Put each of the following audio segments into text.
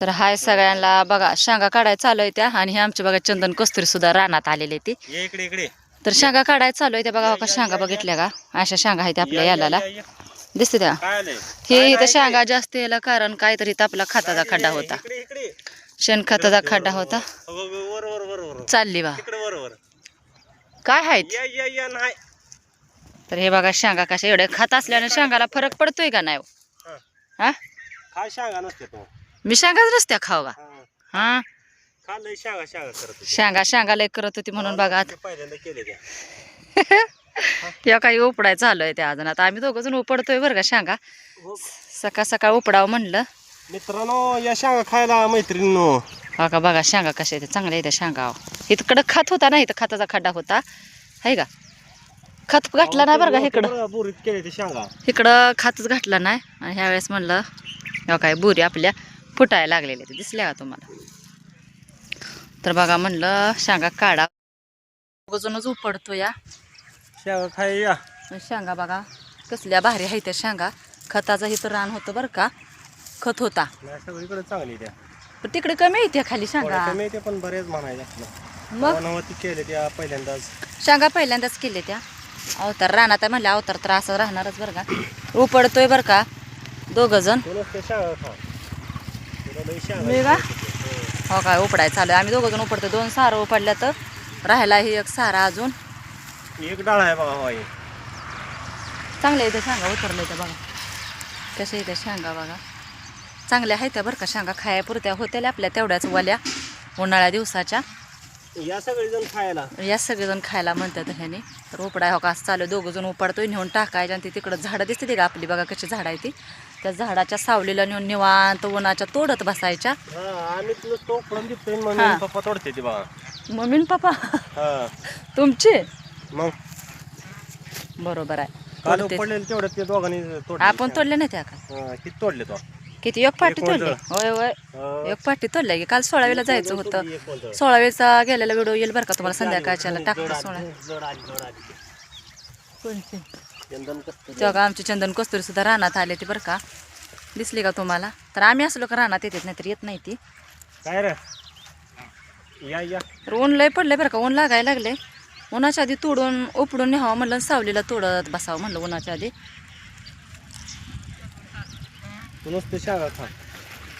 तर हाय सगळ्यांना बघा शेंगा काढायला चालू आहे त्या आणि हे आमचे बघा चंदन कस्तुरी सुद्धा रानात आलेले ते इकडे इकडे तर शेंगा काढायला चालू आहे त्या बघा का शेंगा बघितल्या का अशा शेंगा आहेत आपल्या याला दिसते त्या हे इथं शेंगा जास्त याला कारण काहीतरी इथं आपला खताचा खड्डा होता शेणखताचा खड्डा होता चालली बा काय आहेत तर हे बघा शेंगा कशा एवढे खात असल्याने शेंगाला फरक पडतोय का नाही हा काय शेंगा नसते तो मी शेंगाच नसत्या खाऊ का हा खाल्लंय शेंगा शेंगा करत शेंगा शेंगा लय करत होती म्हणून बघा पहिल्यांदा केले त्या या काही उपडाय चालू आहे त्या अजून आता आम्ही दोघं जण उपडतोय बरं का शेंगा सकाळ सकाळ उपडावं म्हणलं मित्रांनो या शेंगा खायला मैत्रिणींनो बघा बघा शेंगा कशा आहेत चांगल्या आहेत शेंगा इकडं खात होता नाही तर खताचा खड्डा होता आहे का खत घातला नाही बरं का इकडं बुरीत केले ते शेंगा इकडं खातच घातला नाही आणि ह्यावेळेस म्हणलं ह्या काय बुरी आपल्या फुटायला लागलेल्या ते दिसल्या का तुम्हाला तर बघा म्हणलं शेंगा काढा अजूनच उपडतो या शेंगा खाय या शेंगा बघा कसल्या भारी आहे त्या शेंगा खताचा इथं रान होतं बरं का खत होता सगळीकडे चांगली त्या पण तिकडे कमी येते खाली शेंगा कमी ते पण बरेच म्हणायचं मग केले त्या पहिल्यांदाच शेंगा पहिल्यांदाच केले त्या अवतार रानात आहे म्हणले अवतार तर असं राहणारच बरं का उपडतोय बरं का दोघं जण मी का हो काय उपडाय चालू आहे आम्ही दोघं जण उपडतो 2 सारं उपडल्या तर राहायला ही एक सारा अजून एक डाळ आहे बघा चांगल्या इथं शेंगा उतरल्या त्या बघा कशा इथं शेंगा बघा चांगल्या आहेत त्या बरं का शेंगा खायापुरत्या होत्या आपल्या तेवढ्याच वाल्या उन्हाळ्या दिवसाच्या या सगळेजण खायला म्हणतात ह्याने तर उपडाय हो का असं चालू दोघं जण उपडतोय नेऊन टाकायच्या आणि तिकडं झाडं दिसते ते का आपली बघा कशी झाडं आहे ती त्या झाडाच्या सावलीला नेऊन निवांत उन्हाच्या तोडत बसायच्या पप्पा तोडते ती बघा मम्मी पप्पा तुमचे मग बरोबर आहे काल पडलेलं तेवढं ते दोघांनी आपण तोडले नाही त्या का किती तोडले तो किती एक पाटी तोडली होय होय एक पाटी तोडल्या की काल 16 जायचं होतं 16 गेलेला व्हिडिओ येईल बरं का तुम्हाला संध्याकाळच्याला टाकतो 16 तेव्हा आमचे चंदन कस्तुरी सुद्धा रानात आले ती बरं का दिसली का तुम्हाला तर आम्ही असलो का रानात येतात नाही तर येत नाही ती काय रे या या तर ऊन लय पडलंय बरं का ऊन लागायला लागले उन्हाच्या आधी तोडून उपडून न्यावं म्हणलं सावलीला तोडत बसावं म्हणलं उन्हाच्या आधी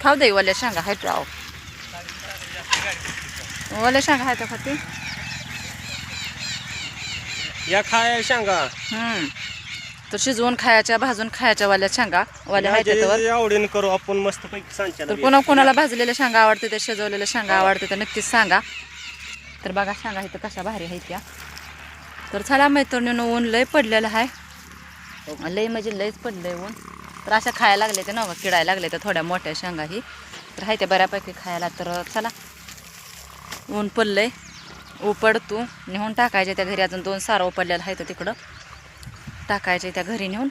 खाऊ दे वाल्या शेंगा आहेत राव वाल्या शेंगा आहेत खाते या खाय शेंगा तर शिजवून खायच्या भाजून खायच्या वाल्या शेंगा वाल्या आहेत आवडीने करू आपण मस्त पैकी सांच्या तर कोणाला भाजलेल्या शेंगा आवडते त्या शिजवलेल्या शेंगा आवडते तर नक्कीच सांगा तर बघा शेंगा इथं कशा भारी आहेत त्या तर चला मैत्रिणीनं ऊन लय पडलेलं आहे लय म्हणजे लयच पडलंय ऊन तर अशा खायला लागले ते ना किडायला लागले तर थोड्या मोठ्या शेंगाही तर आहे त्या बऱ्यापैकी खायला तर चला ऊन पडलंय उपडतो नेऊन टाकायचे त्या घरी अजून 2 सारं उपडलेलं आहे तर तिकडं टाकायचे त्या घरी नेऊन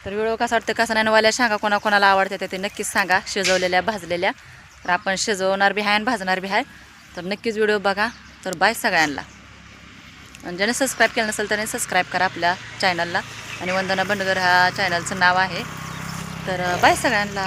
तर व्हिडिओ कसा वाटतं कसं नाही वाल्या शेंगा कोणाकोणाला आवडते ते नक्कीच सांगा शिजवलेल्या भाजलेल्या तर आपण शिजवणार बी आहे आणि भाजणार बी आहे तर नक्कीच व्हिडिओ बघा तर बाय सगळ्यांना आणि ज्याने सबस्क्राईब केलं नसेल त्याने सबस्क्राईब करा आपल्या चॅनलला आणि वंदना बंडगर ह्या चॅनलचं नाव आहे तर बाय सगळ्यांना